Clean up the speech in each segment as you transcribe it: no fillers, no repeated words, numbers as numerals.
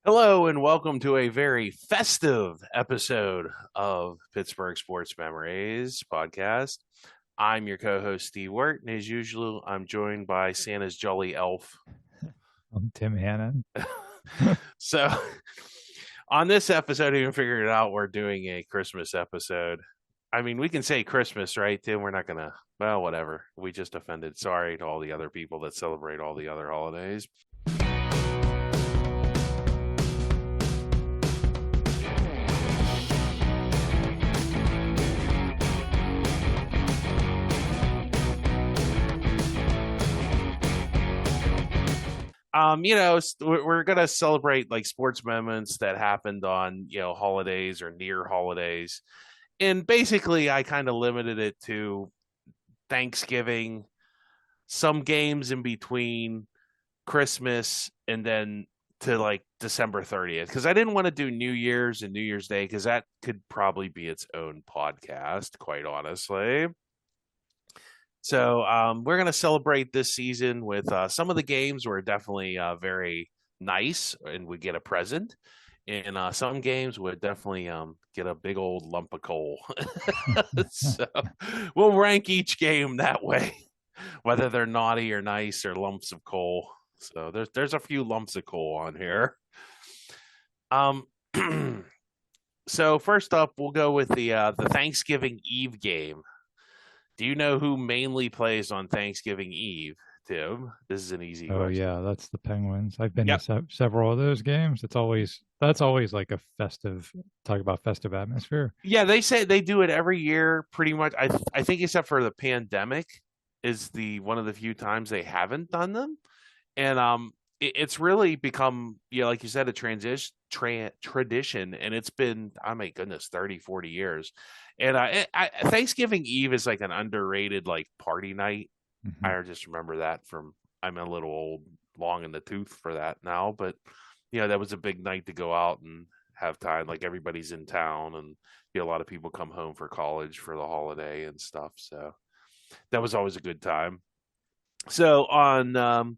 Hello and welcome to a very festive episode of Pittsburgh Sports Memories podcast. I'm your co-host Steve Wirt, and as usual, I'm joined by Santa's Jolly Elf. I'm Tim Hannon. So, on this episode, you figured it out, we're doing a Christmas episode. I mean, we can say Christmas, right, Tim? We're not gonna. Well, whatever. We just offended. Sorry to all the other people that celebrate all the other holidays. We're gonna celebrate like sports moments that happened on holidays or near holidays, and basically I kind of limited it to Thanksgiving, some games in between Christmas, and then to like December 30th because I didn't want to do New Year's and New Year's Day because that could probably be its own podcast, quite honestly. So we're going to celebrate this season with some of the games were definitely very nice and we get a present. And some games would definitely get a big old lump of coal. So we'll rank each game that way, whether they're naughty or nice or lumps of coal. So there's a few lumps of coal on here. Um, so first up, we'll go with the Thanksgiving Eve game. Do you know who mainly plays on Thanksgiving Eve, Tim? This is an easy Oh question. yeah, that's the Penguins. I've been to Yep. several of those games. That's always like a festive talk about festive atmosphere. Yeah, they say they do it every year pretty much. I think except for the pandemic is the one of the few times they haven't done them. And it's really become, like you said, a tradition, and it's been, oh my goodness, 30, 40 years. And Thanksgiving Eve is like an underrated like party night. Hmm. I just remember that from I'm a little old, long in the tooth for that now, but that was a big night to go out and have time. Like everybody's in town, and a lot of people come home for college for the holiday and stuff. So that was always a good time. So on,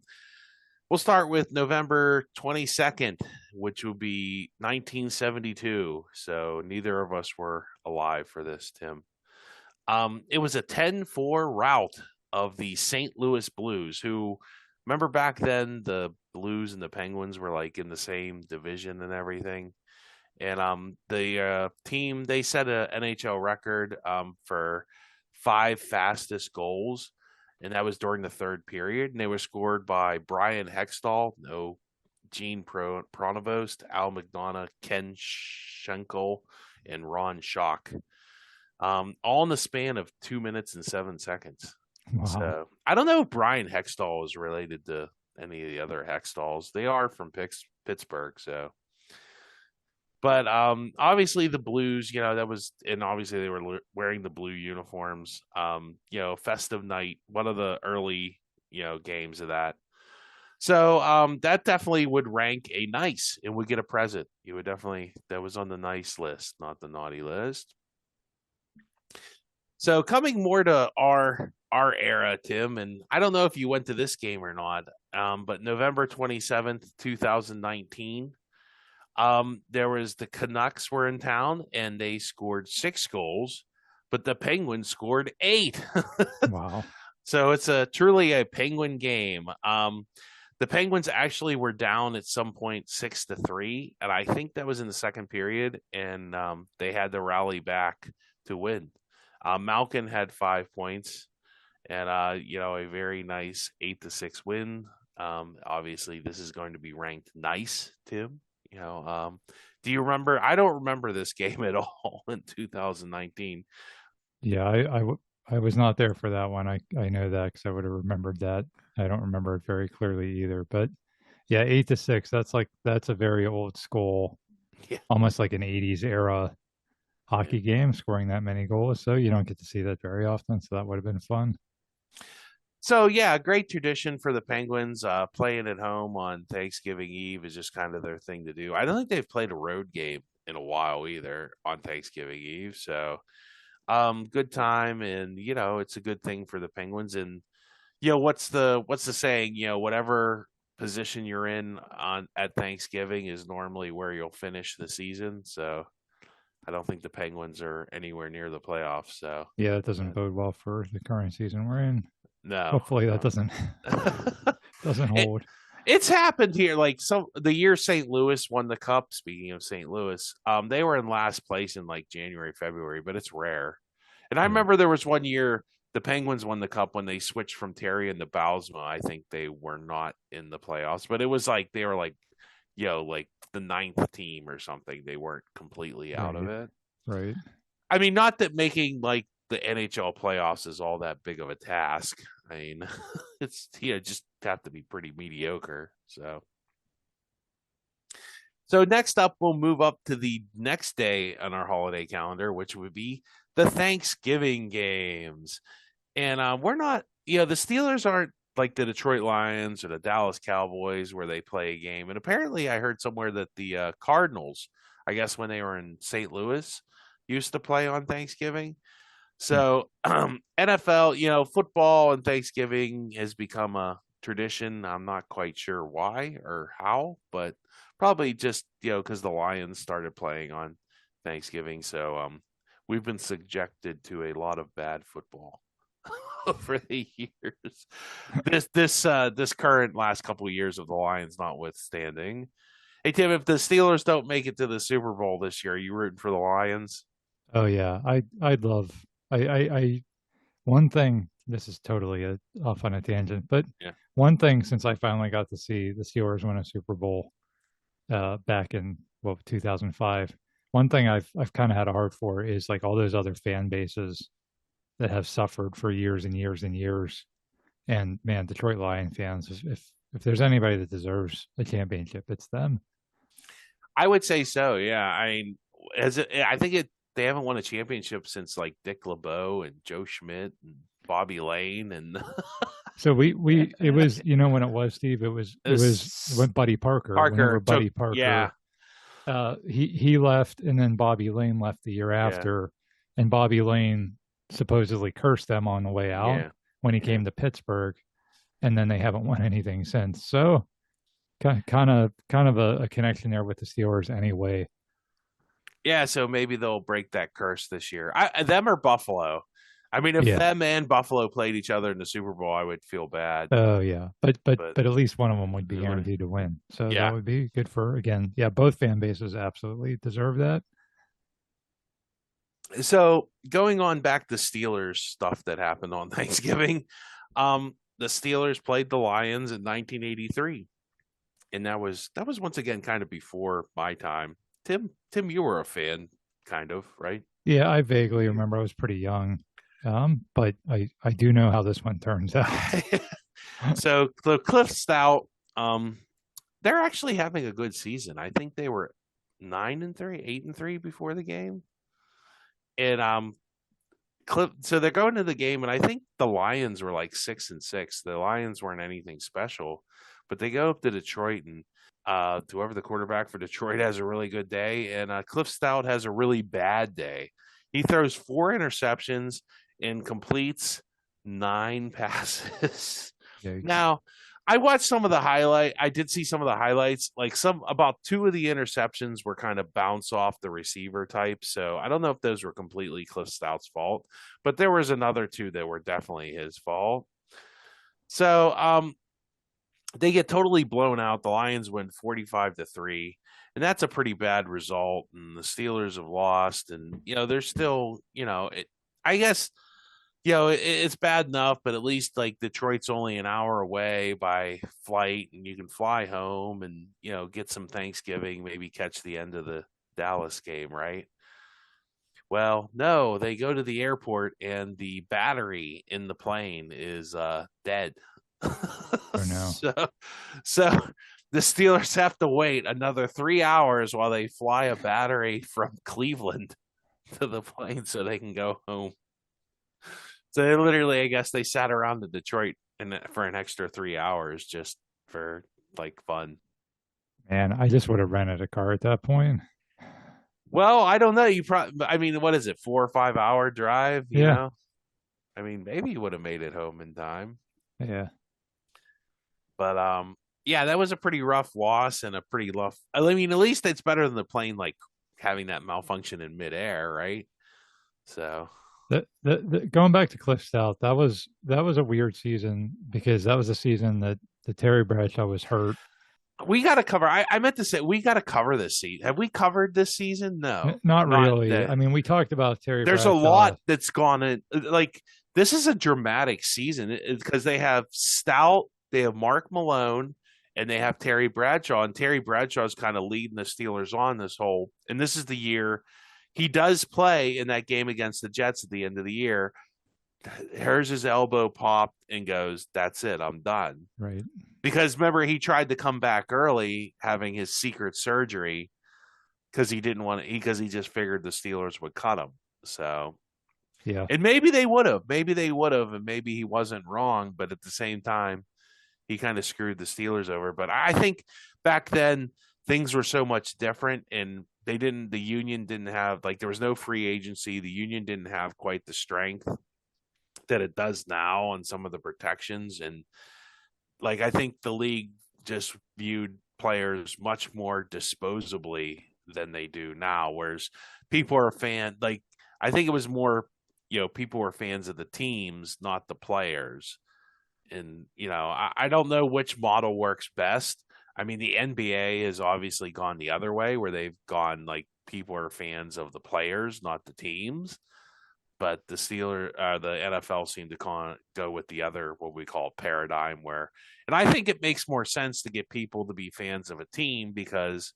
we'll start with November 22nd, which will be 1972. So neither of us were alive for this, Tim. It was a 10-4 rout of the St. Louis Blues, who remember back then the Blues and the Penguins were like in the same division and everything. And the team they set a NHL record for five fastest goals, and that was during the third period. And they were scored by Brian Hextall, no Gene Pronovost, Al McDonough, Ken Schenkel, and Ron Schock, all in the span of 2 minutes and 7 seconds. Wow. So I don't know if Brian Hextall is related to any of the other Hextalls. They are from Pittsburgh, so. But obviously the Blues, that was, and obviously they were wearing the blue uniforms. Festive night, one of the early games of that. So that definitely would rank a nice, and would get a present. You would definitely, that was on the nice list, not the naughty list. So coming more to our era, Tim, and I don't know if you went to this game or not, but November 27th, 2019, there was the Canucks were in town and they scored 6 goals, but the Penguins scored 8. Wow. So it's a truly a Penguin game. The Penguins actually were down at some point 6-3, and I think that was in the second period, and they had to rally back to win. Malkin had 5 points, and a very nice 8-6 win. Obviously, this is going to be ranked nice, Tim. Do you remember? I don't remember this game at all in 2019. Yeah, I was not there for that one. I know that because I would have remembered that. I don't remember it very clearly either. But yeah, 8-6. That's a very old school, Yeah. almost like an '80s era Yeah. hockey game, scoring that many goals. So you don't get to see that very often. So that would have been fun. So yeah, great tradition for the Penguins. Playing at home on Thanksgiving Eve is just kind of their thing to do. I don't think they've played a road game in a while either on Thanksgiving Eve. So good time, and it's a good thing for the Penguins. And what's the saying? Whatever position you're in on at Thanksgiving is normally where you'll finish the season. So I don't think the Penguins are anywhere near the playoffs. So Yeah, that doesn't uh, bode well for the current season we're in. no, Hopefully that no. doesn't doesn't it hold. it's happened here. Like some the year St. Louis won the cup. Speaking of St. Louis, they were in last place in like January, February, but it's rare. And I Yeah. remember there was one year the Penguins won the cup when they switched from Terry and the Bausma. I think they were not in the playoffs, but it was like they were like, like the ninth team or something. They weren't completely out of Right. it. Right. I mean, not that making like the NHL playoffs is all that big of a task. I mean, it's just have to be pretty mediocre. So next up, we'll move up to the next day on our holiday calendar, which would be the Thanksgiving games. And we're not, the Steelers aren't like the Detroit Lions or the Dallas Cowboys where they play a game. And apparently, I heard somewhere that the Cardinals, I guess when they were in St. Louis, used to play on Thanksgiving. Hmm. So NFL, football and Thanksgiving has become a tradition. I'm not quite sure why or how, but probably just because the Lions started playing on Thanksgiving. So we've been subjected to a lot of bad football over the years. This current last couple of years of the Lions notwithstanding. Hey Tim, if the Steelers don't make it to the Super Bowl this year, are you rooting for the Lions? Oh yeah. I'd love I one thing, this is totally off on a tangent, but Yeah. one thing since I finally got to see the Steelers win a Super Bowl back in 2005, one thing I've kind of had a heart for is like all those other fan bases that have suffered for years and years and years. And man, Detroit Lion fans, if there's anybody that deserves a championship, it's them. I would say so. Yeah. I mean, I think they haven't won a championship since like Dick LeBeau and Joe Schmidt and Bobby Lane and So we it was, when it was, Steve, it was this when Buddy Parker, whenever Parker took. Buddy Yeah. Parker he left, and then Bobby Lane left the year Yeah. after, and Bobby Lane supposedly cursed them on the way out Yeah. when he Yeah. came to Pittsburgh, and then they haven't won anything since. So kind of a connection there with the Steelers anyway. Yeah. So maybe they'll break that curse this year. Them or Buffalo. I mean, if Yeah. them and Buffalo played each other in the Super Bowl, I would feel bad. Oh yeah. But but But but at least one of them would be guaranteed to win. So that yeah. would be good for, again, yeah, both fan bases absolutely deserve that. So going on back to Steelers stuff that happened on Thanksgiving, the Steelers played the Lions in 1983, and that was once again kind of before my time. Tim, you were a fan, kind of, right? Yeah, I vaguely remember I was pretty young. But I do know how this one turns out. So the Cliff Stout, um, they're actually having a good season. I think they were 9-3, 8-3 before the game, and so they're going to the game, and I think the Lions were like 6-6. The Lions weren't anything special, but they go up to Detroit, and whoever the quarterback for Detroit has a really good day, and Cliff Stout has a really bad day. He throws 4 interceptions and completes 9 passes. Yikes. Now, I watched some of the highlight. I did see some of the highlights. Like about two of the interceptions were kind of bounce off the receiver type. So I don't know if those were completely Cliff Stout's fault, but there was another two that were definitely his fault. So they get totally blown out. The Lions win 45-3, and that's a pretty bad result. And the Steelers have lost, and they're still, I guess it's bad enough, but at least like Detroit's only an hour away by flight, and you can fly home and get some Thanksgiving, maybe catch the end of the Dallas game, right? Well, no, they go to the airport and the battery in the plane is dead. Oh no. so, so the Steelers have to wait another 3 hours while they fly a battery from Cleveland to the plane so they can go home. So they literally, I guess, they sat around in Detroit for an extra 3 hours just for like fun. Man, I just would have rented a car at that point. Well, I don't know. I mean, what is it, 4 or 5 hour drive? Yeah. I mean, maybe you would have made it home in time, Yeah. but Yeah, that was a pretty rough loss and a pretty rough. I mean, at least it's better than the plane like having that malfunction in midair, right? So Going back to Cliff Stout, that was a weird season because that was a season that Terry Bradshaw was hurt. we got to cover. I meant to say we got to cover this season. Have we covered this season? No, Not not really. that. I mean, we talked about Terry There's a Bradshaw. lot that's gone in. Like this is a dramatic season because they have Stout, they have Mark Malone, and they have Terry Bradshaw. And Terry Bradshaw's kind of leading the Steelers on this whole. And this is the year he does play in that game against the Jets at the end of the year. Here's his elbow popped and goes, "That's it, I'm done." Right. Because remember, he tried to come back early, having his secret surgery because he didn't want to. Because he just figured the Steelers would cut him. So, Yeah. and maybe they would have. Maybe they would have, and maybe he wasn't wrong. But at the same time, he kind of screwed the Steelers over. But I think back then things were so much different, and they didn't. The union didn't have like there was no free agency. The union didn't have quite the strength that it does now on some of the protections, and like I think the league just viewed players much more disposably than they do now. Whereas people are fan like I think it was more, people were fans of the teams, not the players. And I don't know which model works best. I mean, the NBA has obviously gone the other way, where they've gone like people are fans of the players, not the teams. But the NFL seem to go with the other, what we call paradigm, and I think it makes more sense to get people to be fans of a team because,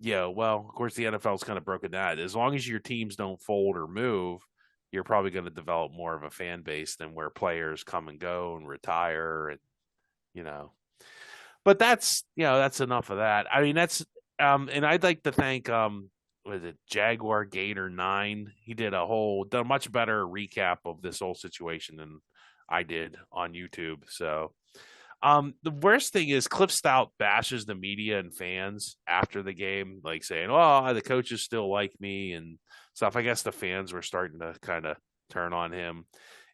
well, of course, the NFL's kind of broken that. As long as your teams don't fold or move, you're probably going to develop more of a fan base than where players come and go and retire, and you know. But that's enough of that. I mean, and I'd like to thank was it Jaguar Gator 9? He did done a much better recap of this whole situation than I did on YouTube. So the worst thing is Cliff Stout bashes the media and fans after the game, like saying, "Oh, the coaches still like me" and stuff. I guess the fans were starting to kind of turn on him,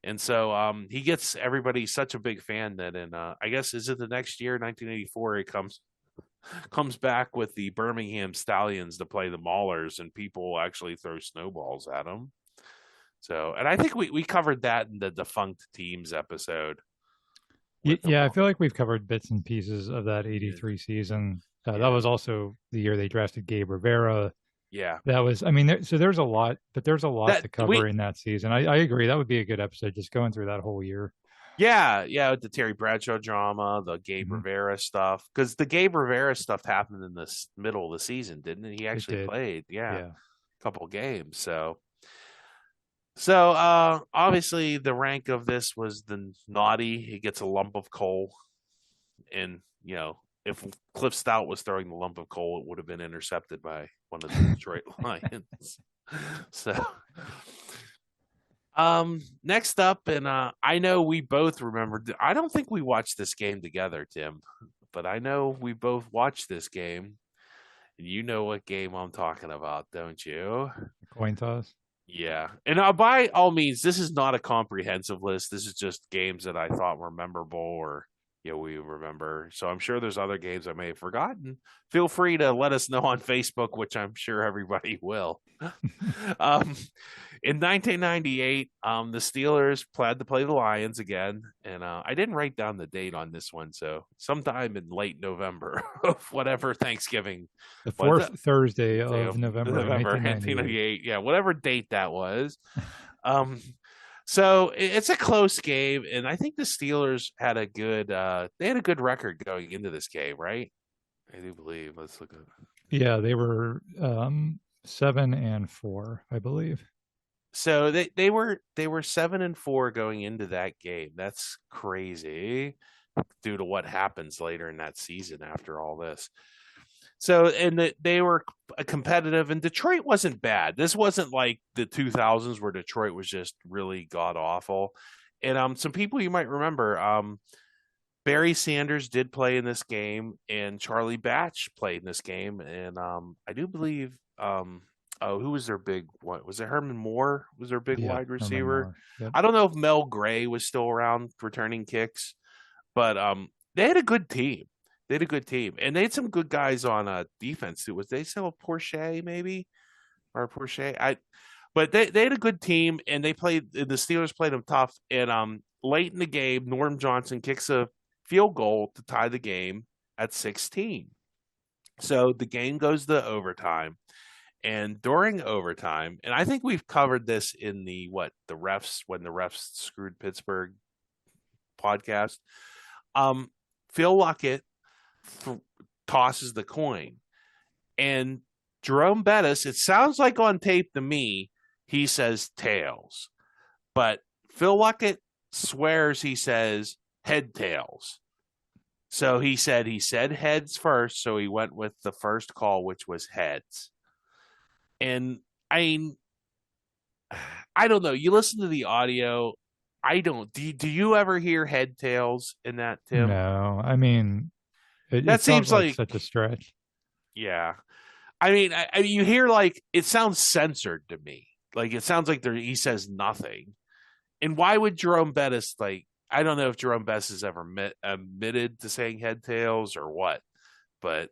and so he gets everybody such a big fan that in I guess is it the next year, 1984, he comes back with the Birmingham Stallions to play the Maulers, and people actually throw snowballs at him. So, and I think we covered that in the defunct teams episode with the Yeah, I Maulers. feel like we've covered bits and pieces of that Yeah, 83 season. That yeah, was also the year they drafted Gabe Rivera. yeah. That was, I mean, so there's a lot, but there's a lot That to cover we in that season. I agree. That would be a good episode, just going through that whole year. Yeah, the Terry Bradshaw drama, the Gabe Hmm. Rivera stuff, because the Gabe Rivera stuff happened in the middle of the season, didn't it? He It actually did. played, yeah, Yeah. a couple games. So obviously the rank of this was the naughty. He gets a lump of coal, and if Cliff Stout was throwing the lump of coal, it would have been intercepted by one of the Detroit Lions. So next up, and I know we both remember. I don't think we watched this game together, Tim, but I know we both watched this game, and you know what game I'm talking about, don't you? The coin toss. Yeah, and by all means, this is not a comprehensive list. This is just games that I thought were memorable, or we remember. So I'm sure there's other games I may have forgotten. Feel free to let us know on Facebook, which I'm sure everybody will. um, in 1998, the Steelers planned to play the Lions again, and I didn't write down the date on this one, so sometime in late November of whatever Thanksgiving The was it? fourth Thursday Day of of November, November 1998. 1998, yeah, whatever date that was. Um, so it's a close game, and I think the Steelers had a good record going into this game, right? I do believe. Let's look at. Yeah, they were 7-4, I believe. So they were 7-4 going into that game. That's crazy due to what happens later in that season after all this. So and they were competitive, and Detroit wasn't bad. This wasn't like the 2000s where Detroit was just really god awful. And some people you might remember, Barry Sanders did play in this game, and Charlie Batch played in this game, and I do believe oh, who was their big what was it Herman Moore was their big Yeah, wide Herman receiver? Moore. Yep. I don't know if Mel Gray was still around returning kicks, but they had a good team. They had a good team, and they had some good guys on defense too. Was they still Porsche maybe or Porsche? But they had a good team, and they played. The Steelers played them tough. And late in the game, Norm Johnson kicks a field goal to tie the game at 16. So the game goes to overtime. And during overtime, and I think we've covered this in the refs when the refs screwed Pittsburgh podcast. Phil Luckett th- tosses the coin, and Jerome Bettis. It sounds like on tape to me he says tails, but Phil Luckett swears he says head tails. So he said heads first, so he went with the first call, which was heads. And I mean, I don't know. You listen to the audio. I don't. Do you ever hear head tails in that, Tim? No, I mean, it That felt seems like like, such a stretch. yeah. I mean, you hear like it sounds censored to me. Like it sounds like he says nothing. And why would Jerome Bettis like? I don't know if Jerome Bettis has ever admitted to saying head tails or what, but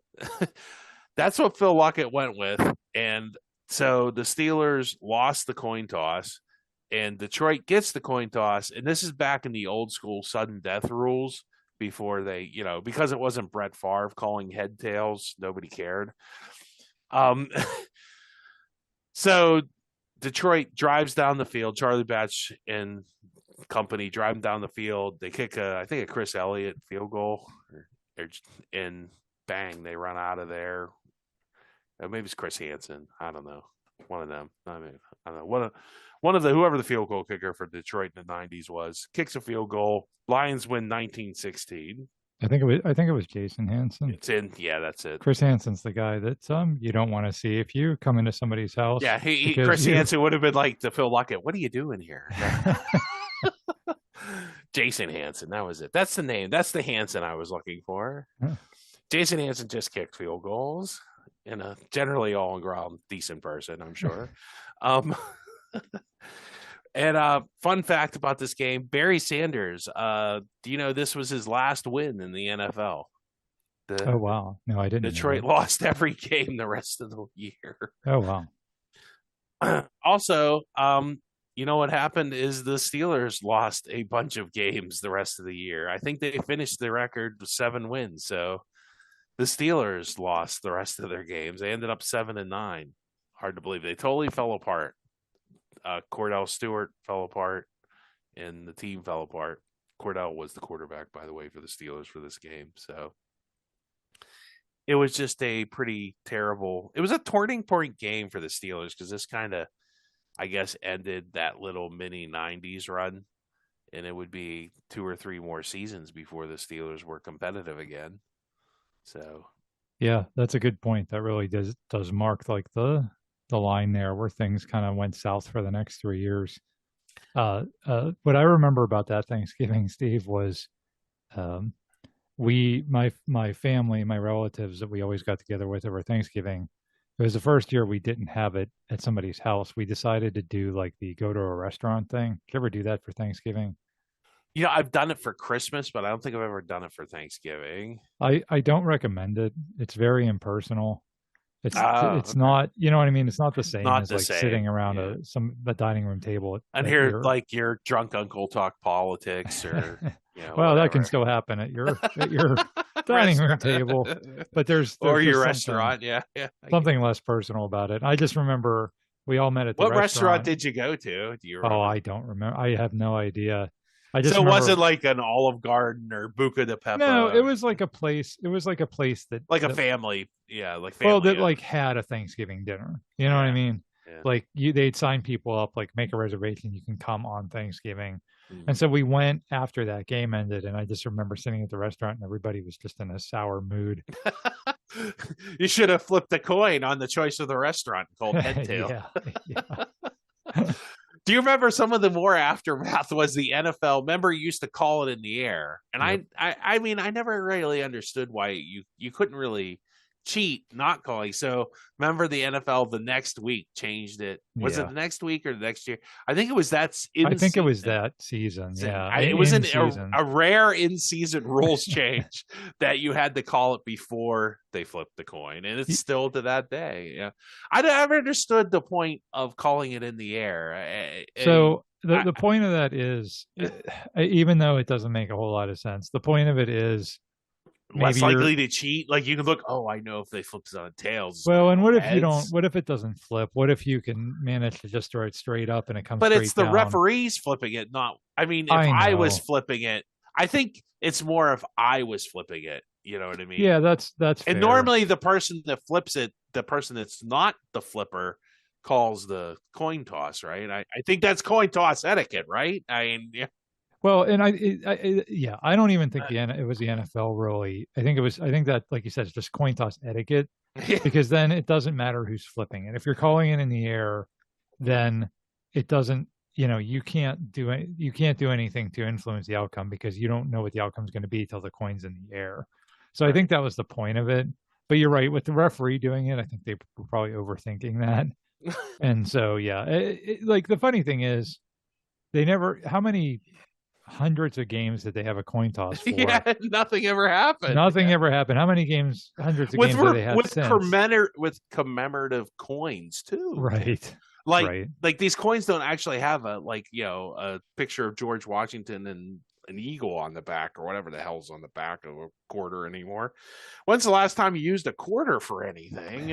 that's what Phil Luckett went with. And so the Steelers lost the coin toss, and Detroit gets the coin toss. And this is back in the old school sudden death rules before they, because it wasn't Brett Favre calling head tails, nobody cared. Um, so Detroit drives down the field. Charlie Batch and company driving down the field. They kick I think a Chris Elliott field goal, and bang, they run out of there. Maybe it's Chris Hansen. I don't know. One of them. I don't know. One of the whoever the field goal kicker for Detroit in the '90s was kicks a field goal. Lions win 19-16. I think it was Jason Hansen. It's in. Yeah, that's it. Chris Hansen's the guy that you don't want to see if you come into somebody's house. Yeah, Chris Hansen would have been like to Phil Luckett. What are you doing here? Jason Hansen. That was it. That's the name. That's the Hansen I was looking for. Yeah. Jason Hansen just kicked field goals, and a generally all around decent person, I'm sure. And fun fact about this game, Barry Sanders, do you know this was his last win in the NFL? Oh, wow. No, I didn't. Detroit lost every game the rest of the year. Oh, wow. Also, you know what happened is the Steelers lost a bunch of games the rest of the year. I think they finished the record with 7 wins. So the Steelers lost the rest of their games. They ended up 7-9. Hard to believe. They totally fell apart. Cordell Stewart fell apart, and the team fell apart. Cordell was the quarterback, by the way, for the Steelers for this game. So it was just a pretty terrible. It was a turning point game for the Steelers because this kind of, I guess, ended that little mini '90s run, and it would be 2 or 3 more seasons before the Steelers were competitive again. So, yeah, that's a good point. That really does mark like the line there where things kind of went south for the next 3 years. What I remember about that Thanksgiving, Steve, was my family, my relatives that we always got together with over Thanksgiving. It was the first year we didn't have it at somebody's house. We decided to do like the go to a restaurant thing. Did you ever do that for Thanksgiving? I've done it for Christmas, but I don't think I've ever done it for Thanksgiving. I don't recommend it. It's very impersonal. It's okay. not, you know what I mean? It's not the same Not as the like same. sitting around Yeah. a dining room table And at hear like your drunk uncle talk politics or well, that can whatever. still happen at your dining room table, but there's or your just restaurant. Yeah. something less personal about it. I just remember we all met at the What restaurant restaurant. did you go to? Do you Oh, remember? I don't remember. I have no idea. I just So it remember. wasn't like an Olive Garden or Buca de No, it Pepa, was like a place. It was like a place like a that family. Yeah, like well, family. that like had a Thanksgiving dinner. You know what I Yeah. mean? Yeah. Like they'd sign people up, like make a reservation. You can come on Thanksgiving. And Mm. so we went after that game ended, and I just remember sitting at the restaurant, and everybody was just in a sour mood. You should have flipped a coin on the choice of the restaurant called Head Tail. Yeah. Do you remember some of the more aftermath was the NFL? Remember, you used to call it in the air, and Yep. I mean, I never really understood why you couldn't really cheat not calling. So remember the NFL the next week changed it. Was it Yeah. the next week or the next year? I think it was that's I in think it was season. that season. Yeah. It was In season. a rare in season rules change that you had to call it before they flipped the coin, and it's still to that day. Yeah, I never understood the point of calling it in the air. So I, the point of that is, even though it doesn't make a whole lot of sense, the point of it is less maybe you're likely to cheat. Like you can look, oh, I know if they flip it on tails, it's going well, to and go what if you don't? heads. What if it doesn't flip? What if you can manage to just throw it straight up and it comes But it's straight the down? referees flipping it, not. I mean, if I I was know. flipping it, I think it's more if I was flipping it. You know what I mean? Yeah, that's And fair. normally the person that flips it, the person that's not the flipper, calls the coin toss, right? I think that's coin toss etiquette, right? I mean, yeah. Well, and yeah, I don't even think it was the NFL really. I think it was. I think that, like you said, it's just coin toss etiquette because then it doesn't matter who's flipping it. If you're calling it in the air, then it doesn't. You can't do anything to influence the outcome because you don't know what the outcome is going to be till the coin's in the air. So I Right. think that was the point of it. But you're right with the referee doing it. I think they were probably overthinking that. And so yeah, like the funny thing is they never. How many hundreds of games did they have a coin toss for? Yeah, nothing ever happened. Nothing Yeah. ever happened. How many games, hundreds of games have they had since? With commemorative coins too, Tim. Right. Like Right. like these coins don't actually have a like a picture of George Washington and an eagle on the back or whatever the hell's on the back of a quarter anymore. When's the last time you used a quarter for anything?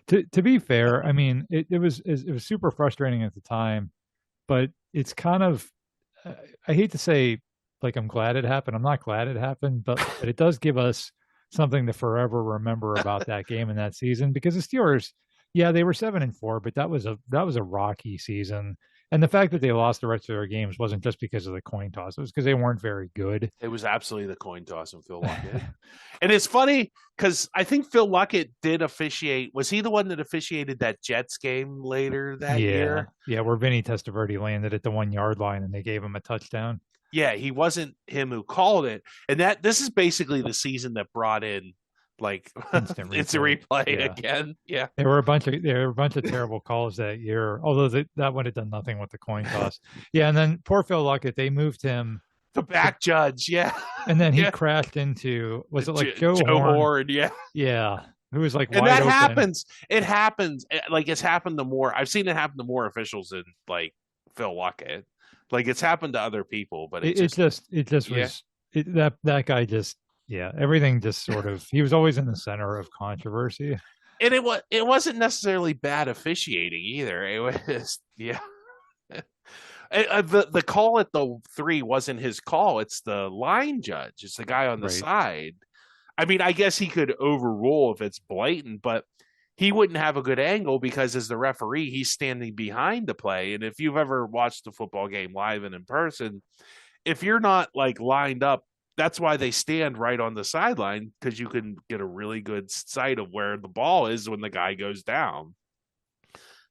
To be fair, I mean, it was super frustrating at the time, but it's kind of I hate to say like I'm glad it happened. I'm not glad it happened, but it does give us something to forever remember about that game and that season because the Steelers, yeah, they were 7-4, but that was a rocky season. And the fact that they lost the rest of their games wasn't just because of the coin toss; it was because they weren't very good. It was absolutely the coin toss and Phil Luckett. And it's funny because I think Phil Luckett did officiate. Was he the one that officiated that Jets game later that Yeah, year? yeah, where Vinny Testaverde landed at the 1 yard line and they gave him a touchdown. Yeah, he wasn't him who called it. And that this is basically the season that brought in like Instant it's a replay. replay Yeah. again. Yeah. There were a bunch of terrible calls that year, although that would have done nothing with the coin toss. Yeah, and then poor Phil Luckett, they moved him The to, back judge. Yeah. and then he Yeah. crashed into was it like Joe Joe Horn? Horn. Yeah. Yeah, who was like And wide that open. happens. It happens. Like it's happened to more. I've seen it happen to more officials than like Phil Luckett. Like it's happened to other people, but it just It just yeah. was that guy just yeah everything just sort of he was always in the center of controversy. And it wasn't necessarily bad officiating either. It was yeah. The call at the three wasn't his call. It's the line judge. It's the guy on the Right. side. I mean, I guess he could overrule if it's blatant, but he wouldn't have a good angle because as the referee, he's standing behind the play. And if you've ever watched a football game live and in person, if you're not like lined up, that's why they stand right on the sideline because you can get a really good sight of where the ball is when the guy goes down.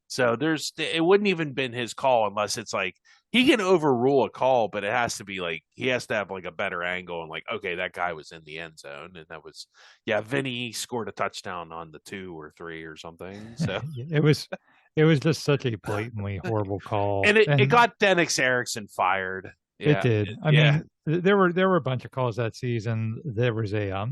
So it wouldn't even been his call unless it's like he can overrule a call, but it has to be like he has to have like a better angle and like okay, that guy was in the end zone and that was yeah, Vinny scored a touchdown on the 2 or 3 or something. So It was just such a blatantly horrible call, and it and got Dennis Erickson fired. it Yeah, did. I yeah, mean, there were a bunch of calls that season. There was a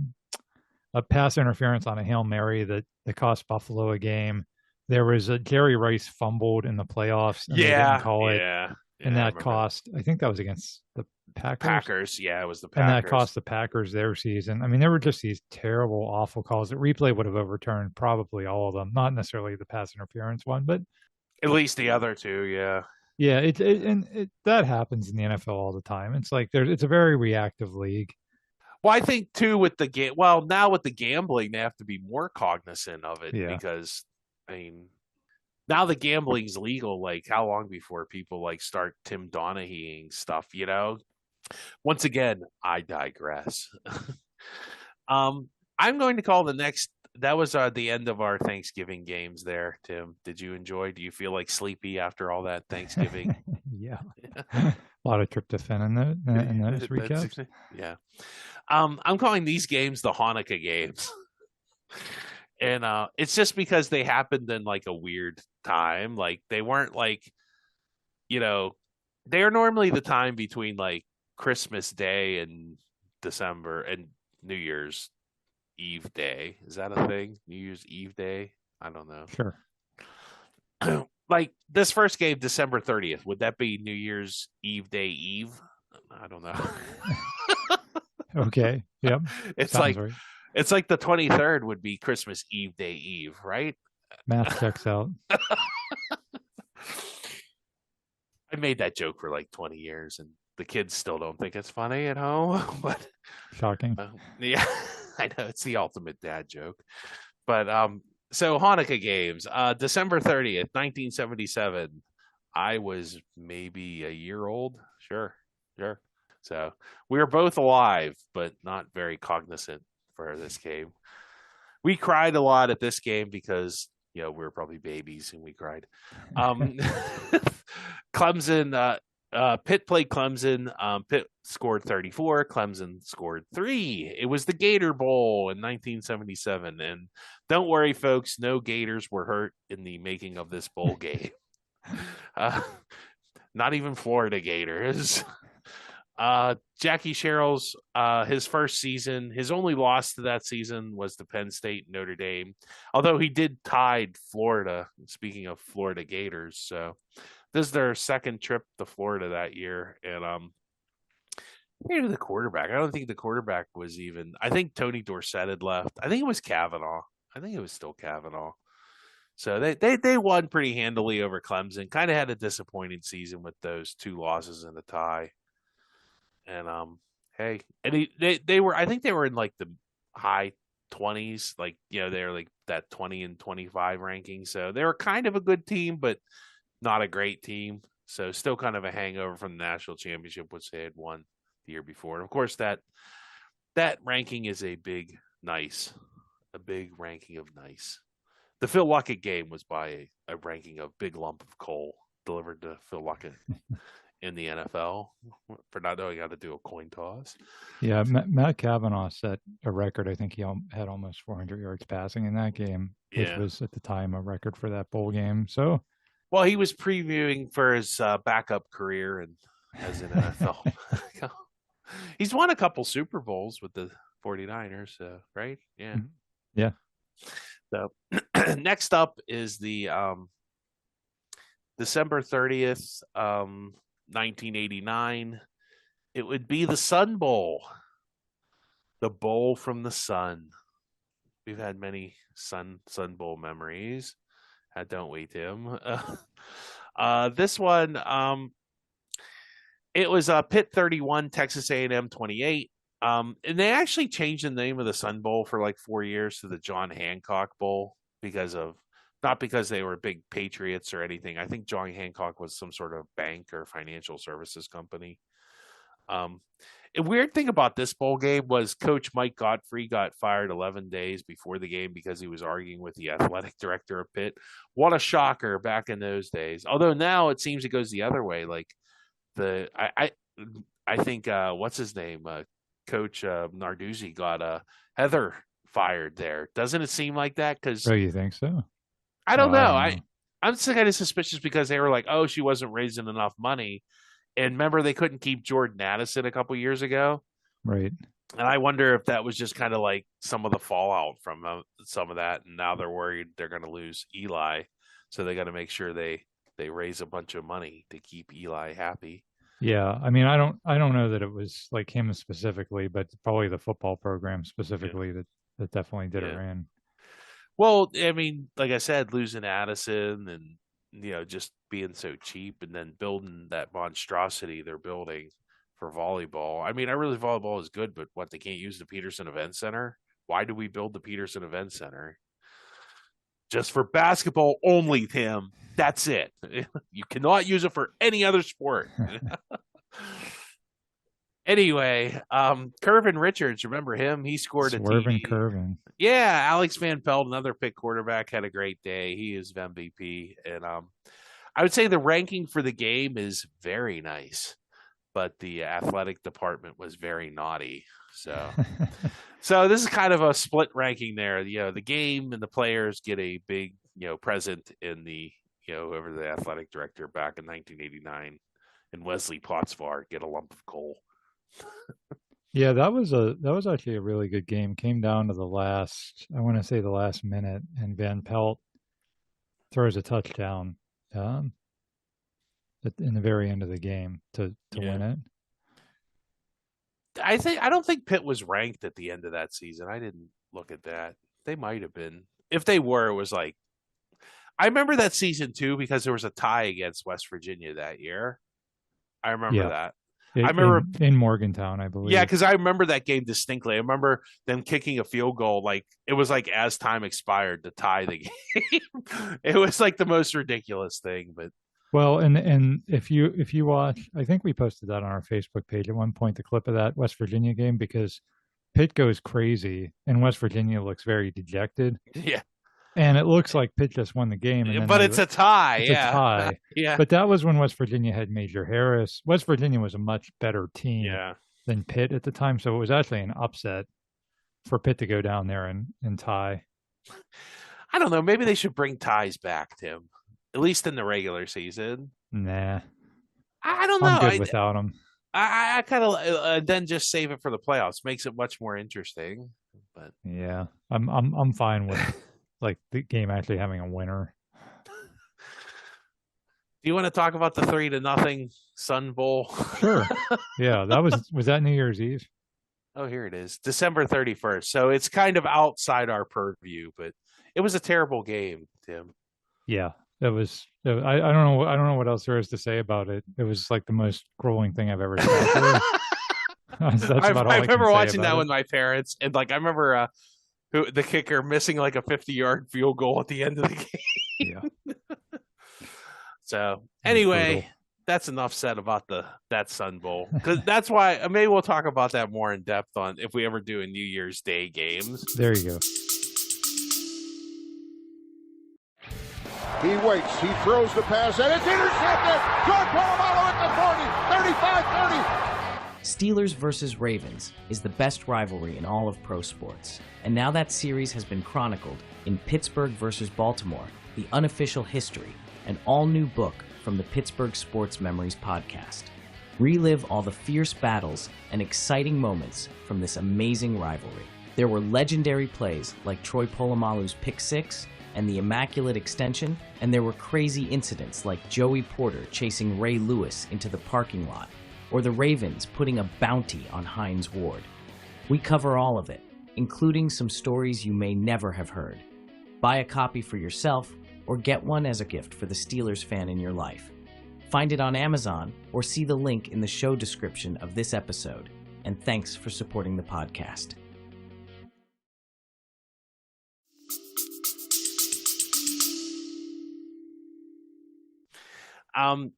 pass interference on a Hail Mary that cost Buffalo a game. There was a Jerry Rice fumbled in the playoffs and they didn't yeah, call it, yeah, and yeah. I that remember cost. I think that was against the Packers, Packers. Yeah, it was the and that Packers. cost the Packers their season. I mean, there were just these terrible, awful calls that replay would have overturned probably all of them. Not necessarily the pass interference one, but At least the other two. Yeah. yeah, that happens in the NFL all the time. It's like it's a very reactive league. Well, I think too with the game. Well, now with the gambling, they have to be more cognizant of it Yeah. because I mean, now the gambling's legal. Like, how long before people like start Tim Donaghying stuff? You know. Once again, I digress. I'm going to call the next. That was the end of our Thanksgiving games. There, Tim. Did you enjoy? Do you feel like sleepy after all that Thanksgiving? Yeah. A lot of tryptophan in those recaps. Yeah. I'm calling these games the Hanukkah games. And it's just because they happened in like a weird time. Like they weren't like, you know, they are normally the time between like Christmas Day and December and New Year's Eve Day. Is that a thing? New Year's Eve Day? I don't Sure. know. Like this first game, December 30th, would that be New Year's Eve Day Eve? I don't know. Okay. Yep. it's Sounds like right. it's like the 23rd would be Christmas Eve Day Eve, right? Math checks out. I made that joke for like 20 years and the kids still don't think it's funny at home, but Shocking. yeah, I know it's the ultimate dad joke. But so Hanukkah games, December 30th, 1977. I was maybe a year old. Sure, sure. So we were both alive, but not very cognizant for this game. We cried a lot at this game because we were probably babies and we cried. Um, Clemson, Pitt played Clemson. Pitt scored 34. Clemson scored 3. It was the Gator Bowl in 1977. And don't worry, folks, no Gators were hurt in the making of this bowl game. Uh, Not even Florida Gators. Jackie Sherrill's his first season, his only loss to that season was to Penn State and Notre Dame, although he did tied Florida. Speaking of Florida Gators, so this is their second trip to Florida that year, and maybe the quarterback. I don't think the quarterback was even. I think Tony Dorsett had left. I think it was Kavanaugh. I think it was still Kavanaugh. So they won pretty handily over Clemson. Kind of had a disappointing season with those two losses and a tie. And hey, and they were, I think they were in like the high 20s, like they were like that 20 and 25 ranking. So they were kind of a good team, but not a great team. So still kind of a hangover from the national championship, which they had won the year before. And of course that ranking is a big ranking of nice. The Phil Luckett game was by a ranking of big lump of coal delivered to Phil Luckett in the NFL for not knowing how to do a coin toss. Yeah, Matt Kavanaugh set a record. I think he had almost 400 yards passing in that game, which Yeah. was at the time a record for that bowl game. So, Well, he was previewing for his backup career and as an NFL. He's won a couple Super Bowls with the 49ers, right? Yeah. yeah, So next up is the December 30th, 1989. It would be the Sun Bowl, the bowl from the sun. We've had many Sun Bowl memories, don't we, Tim? This one, it was Pitt 31, Texas A&M 28. And they actually changed the name of the Sun Bowl for like 4 years to the John Hancock Bowl because of not because they were big patriots or anything. I think John Hancock was some sort of bank or financial services company. Um, a weird thing about this bowl game was Coach Mike Godfrey got fired 11 days before the game because he was arguing with the athletic director of Pitt. What a shocker back in those days. Although now it seems it goes the other way. Like I think what's his name? Coach Narduzzi got Heather fired there. Doesn't it seem like that? Because oh, you think so? I Oh, don't I know. don't know. I'm still kind of suspicious because they were like, oh, she wasn't raising enough money. And remember, they couldn't keep Jordan Addison a couple years ago. Right. And I wonder if that was just kind of like some of the fallout from some of that. And now they're worried they're going to lose Eli. So they got to make sure they raise a bunch of money to keep Eli happy. Yeah, I mean, I don't know that it was like him specifically, but probably the football program Yeah. specifically that definitely did Yeah. her in. Well, I mean, like I said, losing Addison and just being so cheap and then building that monstrosity they're building for volleyball. I mean, I really volleyball is good, but what, they can't use the Peterson Event Center? Why do we build the Peterson Event Center? Just for basketball only, Tim. That's it. You cannot use it for any other sport. Anyway, Curvin Richards, remember him? He scored a Swerving, TD. curving. Yeah, Alex Van Pelt, another Pitt quarterback, had a great day. He is MVP, and I would say the ranking for the game is very nice, but the athletic department was very naughty. So this is kind of a split ranking there. The game and the players get a big, present in the, whoever the athletic director back in 1989, and Wesley Potsvar get a lump of coal. Yeah, that was actually a really good game. Came down to the last, I want to say the last minute, and Van Pelt throws a touchdown um, in the very end of the game to Yeah. win it. I don't think Pitt was ranked at the end of that season. I didn't look at that. They might have been. If they were, it was like I remember that season too because there was a tie against West Virginia that year. I remember Yeah, that. I remember, in Morgantown, I yeah, believe. because I remember that game distinctly. I remember them kicking a field goal, like it was like as time expired to tie the game. It was like the most ridiculous thing, but Well, and if you watch, I think we posted that on our Facebook page at one point, the clip of that West Virginia game, because Pitt goes crazy and West Virginia looks very dejected. yeah, And it looks like Pitt just won the game, and then but it's a tie. it's a Yeah, tie. yeah, But that was when West Virginia had Major Harris. West Virginia was a much better team yeah. than Pitt at the time, so it was actually an upset for Pitt to go down there and tie. I don't know. Maybe they should bring ties back, Tim. At least in the regular season. Nah, I don't know. I'm good I without them. I kind of then just save it for the playoffs. Makes it much more interesting. But Yeah, I'm fine with like the game actually having a winner. do you want to talk about the 3-0 Sun Bowl? Sure. Yeah, that was that New Year's Eve? Oh, here it is, December 31st. So it's kind of outside our purview, but it was a terrible game, Tim. Yeah, that was. I don't know. I don't know what else there is to say about it. It was like the most grueling thing I've ever sat through. That's about all I I can remember say watching about that it. with my parents, and like I remember the kicker missing like a 50-yard field goal at the end of the game. Yeah, So it was brutal. anyway, that's enough said about that Sun Bowl because that's why maybe we'll talk about that more in depth on if we ever do a New Year's Day games. There you go. He waits. He throws the pass, and it's intercepted. George Polamalu at the 40, 35, 30. Steelers versus Ravens is the best rivalry in all of pro sports, and now that series has been chronicled in Pittsburgh versus Baltimore, the unofficial history, an all-new book from the Pittsburgh Sports Memories podcast. Relive all the fierce battles and exciting moments from this amazing rivalry. There were legendary plays like Troy Polamalu's pick six and the immaculate extension, and there were crazy incidents like Joey Porter chasing Ray Lewis into the parking lot, or the Ravens putting a bounty on Hines Ward. We cover all of it, including some stories you may never have heard. Buy a copy for yourself, or get one as a gift for the Steelers fan in your life. Find it on Amazon, or see the link in the show description of this episode. And thanks for supporting the podcast.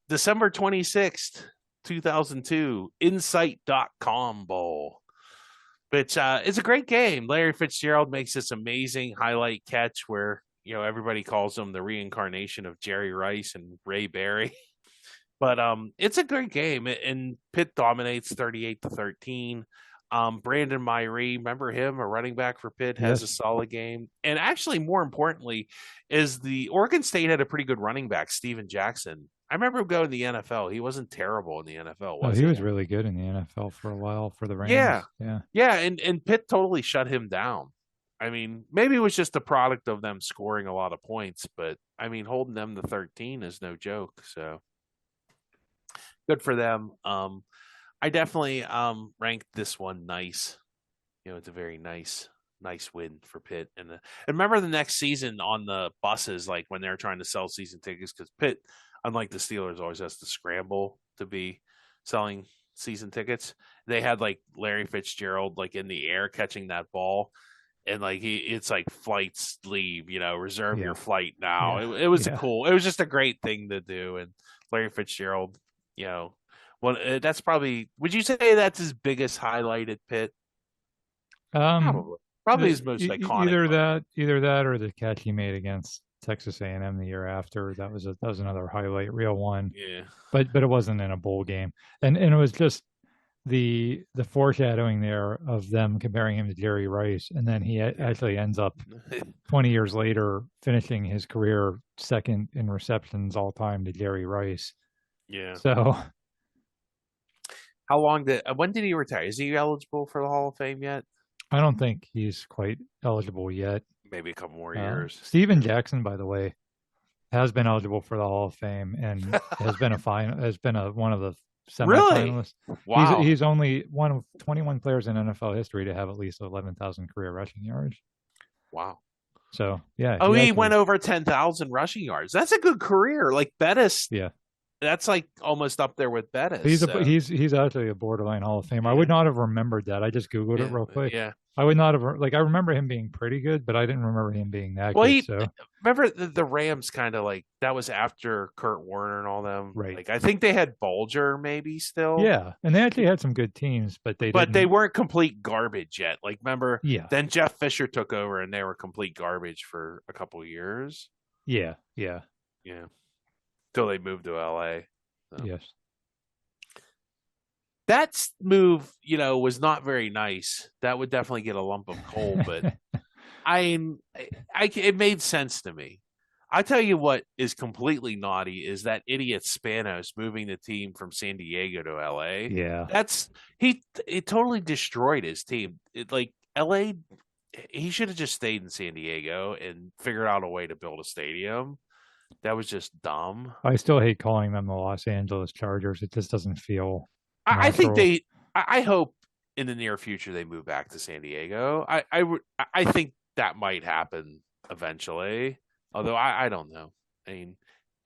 December 26th, 2002, Insight.com Bowl, which is a great game. Larry Fitzgerald makes this amazing highlight catch where, everybody calls him the reincarnation of Jerry Rice and Ray Berry. But it's a great game, and Pitt dominates 38-13. Brandon Myree, remember him, a running back for Pitt, has a solid game. And actually, more importantly, is the Oregon State had a pretty good running back, Steven Jackson. I remember him going to the NFL. He wasn't terrible in the NFL, was he he? was really good in the NFL for a while for the Rams. Yeah. Yeah, and Pitt totally shut him down. I mean, maybe it was just a product of them scoring a lot of points, but I mean, holding them to 13 is no joke. So good for them. I definitely ranked this one nice. It's a very nice win for Pitt. And remember the next season on the buses, like when they're trying to sell season tickets, because Pitt, unlike the Steelers, always has to scramble to be selling season tickets. They had like Larry Fitzgerald like in the air catching that ball. And like it's like flights leave, reserve your flight now. It was it was just a great thing to do. And Larry Fitzgerald, well, that's probably. Would you say that's his biggest highlight at Pitt? Probably his most iconic. Either that, or the catch he made against Texas A&M the year after. That was another highlight, real one. Yeah, but it wasn't in a bowl game, and it was just the foreshadowing there of them comparing him to Jerry Rice, and then he actually ends up 20 years later finishing his career second in receptions all time to Jerry Rice. Yeah. So when did he retire? Is he eligible for the Hall of Fame yet? I don't think he's quite eligible yet. Maybe a couple more years. Steven Jackson, by the way, has been eligible for the Hall of Fame and has been one of the semifinalists. Really? Wow. He's only one of 21 players in NFL history to have at least 11,000 career rushing yards. Wow. So yeah. Oh, he went over 10,000 rushing yards. That's a good career. Like Bettis. Yeah. That's like almost up there with Bettis. He's actually a borderline Hall of Fame. I would not have remembered that. I just Googled it real quick. Yeah. I would not have, I remember him being pretty good, but I didn't remember him being that good. Remember the Rams kind of like, that was after Kurt Warner and all them. Right. Like, I think they had Bulger maybe still. Yeah. And they actually had some good teams, but they weren't complete garbage yet. Like, remember? Yeah. Then Jeff Fisher took over and they were complete garbage for a couple of years. Yeah. Yeah. Yeah. Till they moved to LA. So. Yes. That move, was not very nice. That would definitely get a lump of coal, but it made sense to me. I tell you what is completely naughty is that idiot Spanos moving the team from San Diego to LA. Yeah. It totally destroyed his team. LA, he should have just stayed in San Diego and figured out a way to build a stadium. That was just dumb. I still hate calling them the Los Angeles Chargers. It just doesn't feel I think I hope in the near future they move back to San Diego. I think that might happen eventually. Although I don't know. I mean,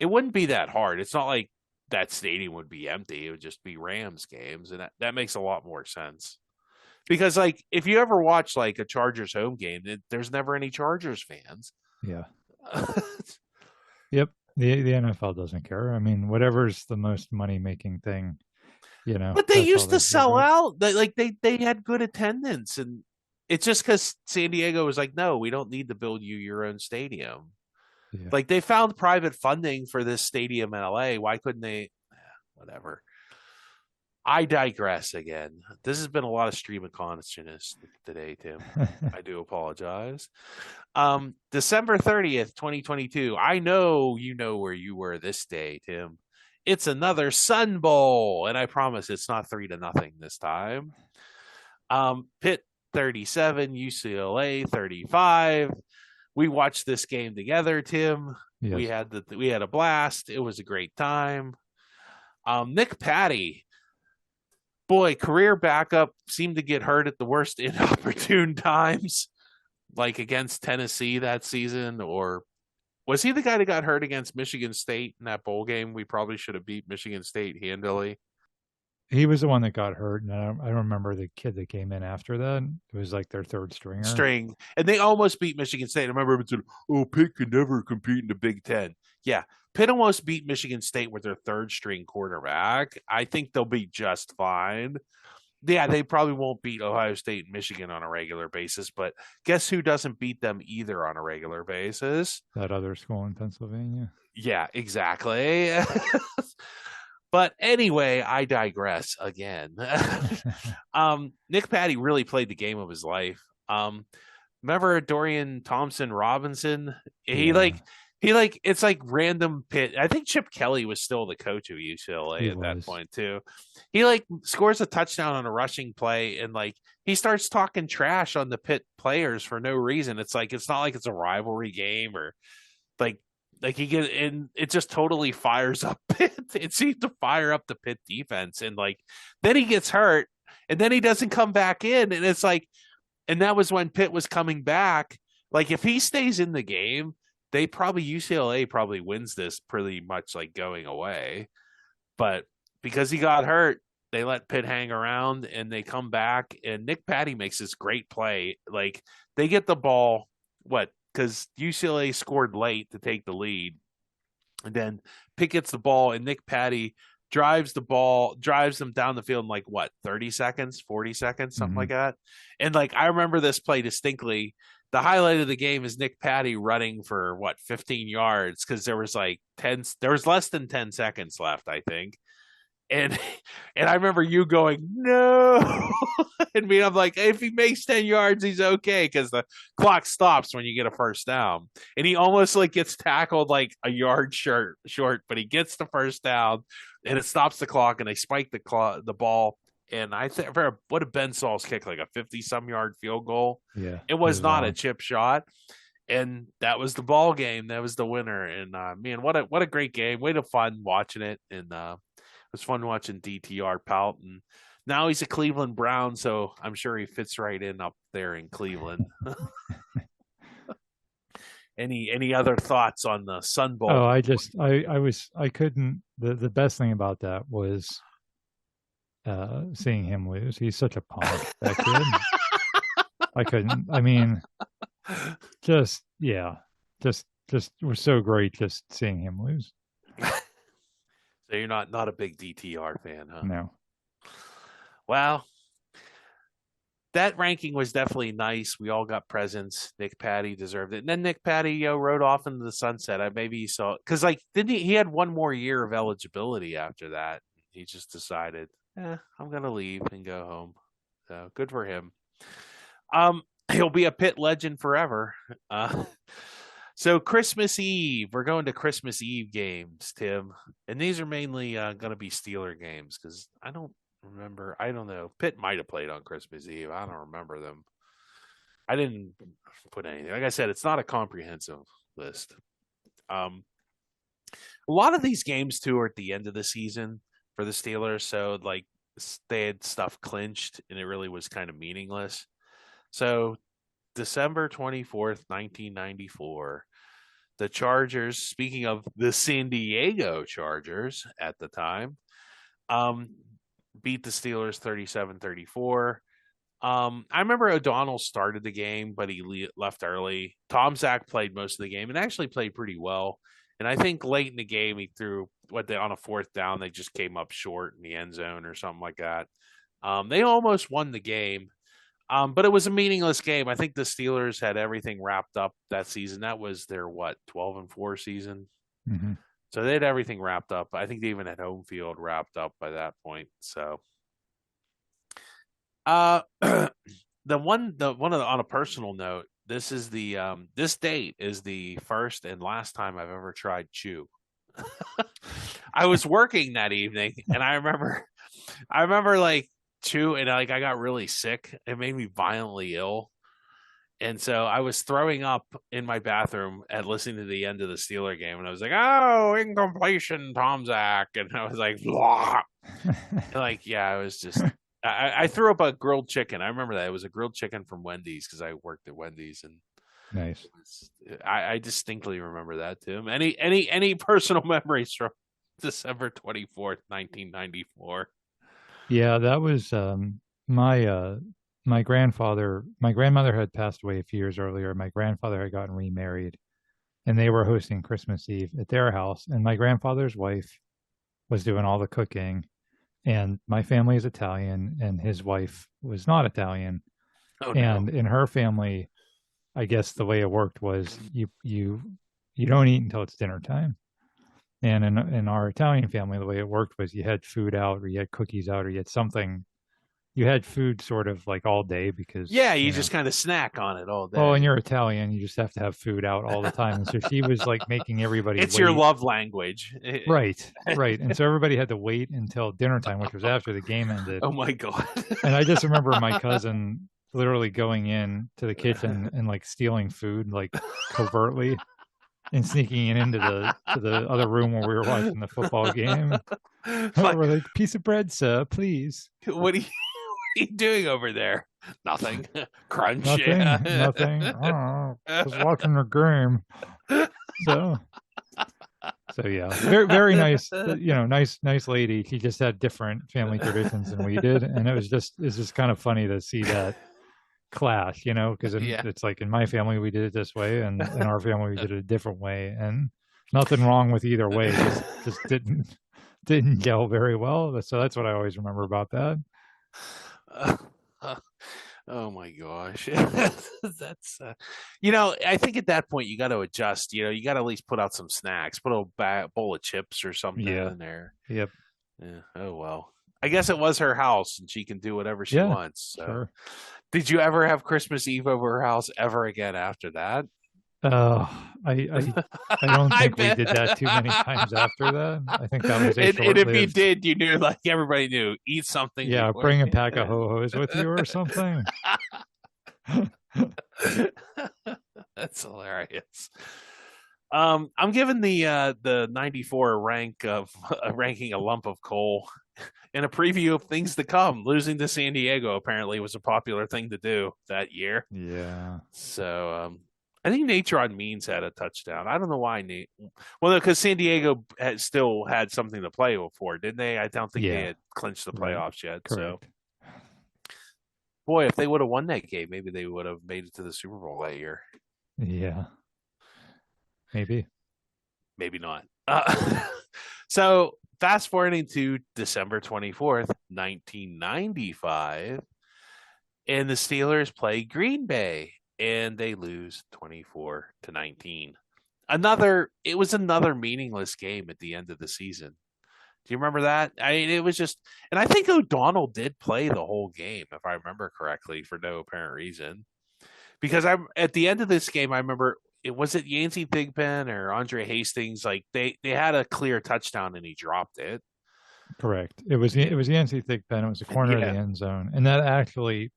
it wouldn't be that hard. It's not like that stadium would be empty. It would just be Rams games, and that makes a lot more sense. Because like if you ever watch like a Chargers home game, there's never any Chargers fans. Yeah. Yep. The NFL doesn't care. I mean, whatever's the most money making thing, But they used to sell out. They had good attendance, and it's just because San Diego was like, no, we don't need to build you your own stadium. Yeah. Like they found private funding for this stadium in LA. Why couldn't they? Whatever. I digress again. This has been a lot of stream of consciousness today, Tim. I do apologize. December 30th, 2022. I know you know where you were this day, Tim. It's another Sun Bowl, and I promise it's not 3-0 this time. Pitt 37, UCLA 35. We watched this game together, Tim. Yes. We had a blast. It was a great time. Nick Patty, boy, career backup, seemed to get hurt at the worst inopportune times, like against Tennessee that season, or was he the guy that got hurt against Michigan State in that bowl game? We probably should have beat Michigan State handily. He was the one that got hurt, and I don't remember the kid that came in after that. It was like their third stringer. And they almost beat Michigan State. I remember it said, Pitt can never compete in the Big Ten. Yeah, Pitt almost beat Michigan State with their third string quarterback. I think they'll be just fine. Yeah, they probably won't beat Ohio State and Michigan on a regular basis, but guess who doesn't beat them either on a regular basis? That other school in Pennsylvania. Yeah, exactly. But anyway, I digress again. Nick Patty really played the game of his life. Remember Dorian Thompson Robinson? It's like random Pitt. I think Chip Kelly was still the coach of UCLA at that point too. He scores a touchdown on a rushing play and he starts talking trash on the Pitt players for no reason. It's not like it's a rivalry game or he gets and it just totally fires up Pitt. It seems to fire up the Pitt defense and then he gets hurt and then he doesn't come back in and it's and that was when Pitt was coming back. If he stays in the game, UCLA probably wins this pretty much going away. But because he got hurt, they let Pitt hang around and they come back and Nick Patty makes this great play. They get the ball, because UCLA scored late to take the lead. And then Pitt gets the ball and Nick Patty drives them down the field in 30 seconds, 40 seconds, something like that. And I remember this play distinctly. The highlight of the game is Nick Patty running for 15 yards because there was less than 10 seconds left, I think. And and I remember you going, no. And me, I'm like, if he makes 10 yards, he's okay, because the clock stops when you get a first down. And he almost like gets tackled like a yard short, but he gets the first down, and it stops the clock, and they spike the ball. And I think, what did Ben Saul's kick, like a 50-some yard field goal? Yeah, It was not a chip shot. And that was the ball game. That was the winner. And man, what a great game. Way to fun watching it. And it was fun watching DTR pout. And now he's a Cleveland Brown, so I'm sure he fits right in up there in Cleveland. Any other thoughts on the Sun Bowl? Oh, I couldn't. The best thing about that was seeing him lose. He's such a punk, that kid. I couldn't. I mean, just was so great just seeing him lose. So you're not a big DTR fan, huh? No. Well, that ranking was definitely nice. We all got presents. Nick Patty deserved it. And then Nick Patty rode off into the sunset. Maybe he saw, because like, didn't he had one more year of eligibility after that. He just decided, I'm gonna leave and go home. So good for him. He'll be a Pitt legend forever. So Christmas Eve, we're going to Christmas Eve games, Tim, and these are mainly going to be Steeler games, because I don't remember. I don't know. Pitt might have played on Christmas Eve. I don't remember them. I didn't put anything. Like I said, it's not a comprehensive list. A lot of these games too are at the end of the season for the Steelers, so like they had stuff clinched, and it really was kind of meaningless. So December 24th, 1994, the Chargers, speaking of the San Diego Chargers at the time, beat the Steelers 37-34. I remember O'Donnell started the game, but he left early. Tom Zach played most of the game and actually played pretty well. And I think late in the game, he threw on a fourth down. They just came up short in the end zone or something like that. They almost won the game. But it was a meaningless game. I think the Steelers had everything wrapped up that season. That was their 12-4 season. Mm-hmm. So they had everything wrapped up. I think they even had home field wrapped up by that point. So, on a personal note, this is this date is the first and last time I've ever tried chew. I was working that evening, and I remember like chew, and like I got really sick. It made me violently ill. And so I was throwing up in my bathroom at listening to the end of the Steeler game. And I was like, oh, incompletion, Tom Zach. And I was like, blah. Like, yeah, I was just, I threw up a grilled chicken. I remember that. It was a grilled chicken from Wendy's, because I worked at Wendy's. And nice. I distinctly remember that, Tim. Any personal memories from December 24th, 1994? Yeah, that was my grandfather. My grandmother had passed away a few years earlier. My grandfather had gotten remarried, and they were hosting Christmas Eve at their house. And my grandfather's wife was doing all the cooking, and my family is Italian, and his wife was not Italian. Oh, and no. in her family, I guess the way it worked was you don't eat until it's dinner time. And in our Italian family, the way it worked was you had food out, or you had cookies out, or you had something. You had food sort of like all day, because you just kind of snack on it all day. Oh, and you're Italian, you just have to have food out all the time. And so she was like making everybody it's wait. Your love language. Right. And so everybody had to wait until dinner time, which was after the game ended. Oh my God. And I just remember my cousin literally going in to the kitchen and like stealing food, like covertly, and sneaking it into the other room where we were watching the football game. We're like, piece of bread, sir, please. What are you doing over there? Nothing. Crunch. Nothing. Nothing. I was watching the game. So yeah, very, very nice. Nice lady. She just had different family traditions than we did, and it's just kind of funny to see that clash, because it's like in my family we did it this way, and in our family we did it a different way, and nothing wrong with either way. Just didn't gel very well. So that's what I always remember about that. Oh my gosh. That's I think at that point you got to adjust. You got to at least put out some snacks, put a bowl of chips or something in there. Yep. Yeah. Oh well. I guess it was her house, and she can do whatever she Yeah, wants. So, sure. did you ever have Christmas Eve over her house ever again after that? Uh, I don't I think we bet. did that too many times after that. I think that was a And if you short-lived. did, you knew like everybody knew eat something Yeah, before. bring a pack of ho-hos with you or something. That's hilarious. I'm giving the 94 a rank of ranking a lump of coal in a preview of things to come. Losing to San Diego apparently was a popular thing to do that year. Yeah. So I think Natron Means had a touchdown. I don't know why Nate. Well, because San Diego still had something to play for, didn't they? I don't think they Yeah. had clinched the Right. playoffs yet. So, Correct. boy, if they would have won that game, maybe they would have made it to the Super Bowl that year. Yeah. Maybe. Maybe not. So, fast forwarding to December 24th, 1995, and the Steelers play Green Bay, and they lose 24-19. It was another meaningless game at the end of the season. Do you remember that? I mean, it was just, and I think O'Donnell did play the whole game, if I remember correctly, for no apparent reason. Because I'm at the end of this game, I remember it was it Yancey Thigpen or Andre Hastings. Like they had a clear touchdown and he dropped it. Correct. It was Yancey Thigpen. It was a corner of the Yeah, end zone, and that actually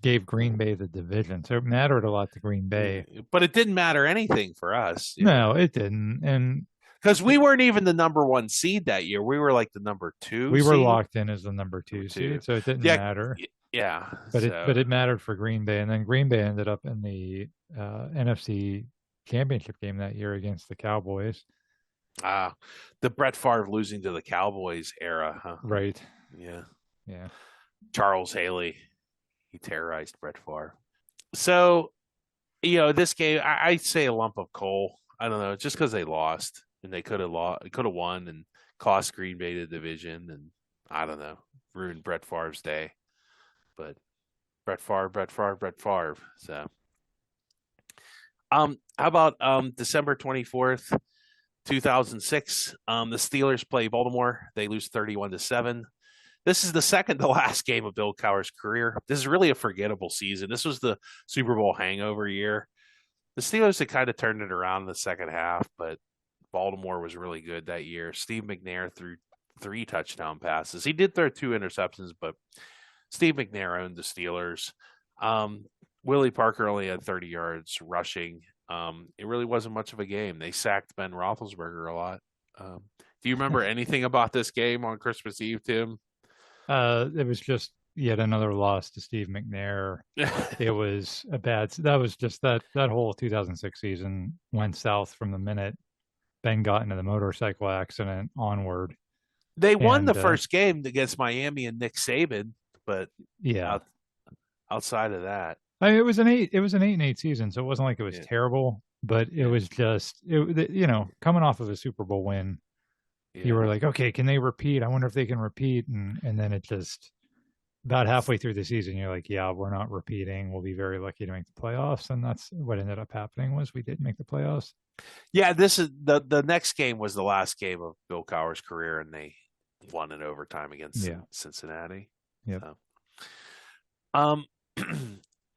gave Green Bay the division. So it mattered a lot to Green Bay. but it didn't matter anything for us. No, it didn't. And because we weren't even the number one seed that year. We were like the number two. we were seed. locked in as the number two seed, so it didn't Yeah, matter. yeah. But so. it mattered for Green Bay, and then Green Bay ended up in the NFC Championship game that year against the Cowboys. The Brett Favre losing to the Cowboys era, huh? Right. Yeah. Yeah. Charles Haley, he terrorized Brett Favre. So, this game, I'd say a lump of coal. I don't know, just because they lost and they could have won and cost Green Bay the division, and I don't know, ruined Brett Favre's day. But Brett Favre. So, how about December 24th, 2006? The Steelers play Baltimore. They lose 31-7. This is the second to last game of Bill Cowher's career. This is really a forgettable season. This was the Super Bowl hangover year. The Steelers had kind of turned it around in the second half, but Baltimore was really good that year. Steve McNair threw 3 touchdown passes. He did throw 2 interceptions, but Steve McNair owned the Steelers. Willie Parker only had 30 yards rushing. It really wasn't much of a game. They sacked Ben Roethlisberger a lot. Do you remember anything about this game on Christmas Eve, Tim? It was just yet another loss to Steve McNair. It was a bad. That was just that whole 2006 season went south from the minute Ben got into the motorcycle accident onward. They won the first game against Miami and Nick Saban, but yeah, outside of that, I mean, it was an 8-8 season, so it wasn't like it was terrible, but it was just coming off of a Super Bowl win. You were like, okay, can they repeat? I wonder if they can repeat, and then it just about halfway through the season, you're like, yeah, we're not repeating. We'll be very lucky to make the playoffs, and that's what ended up happening. Was we did make the playoffs. Yeah, this is the next game was the last game of Bill Cowher's career, and they won in overtime against Cincinnati. Yeah. So.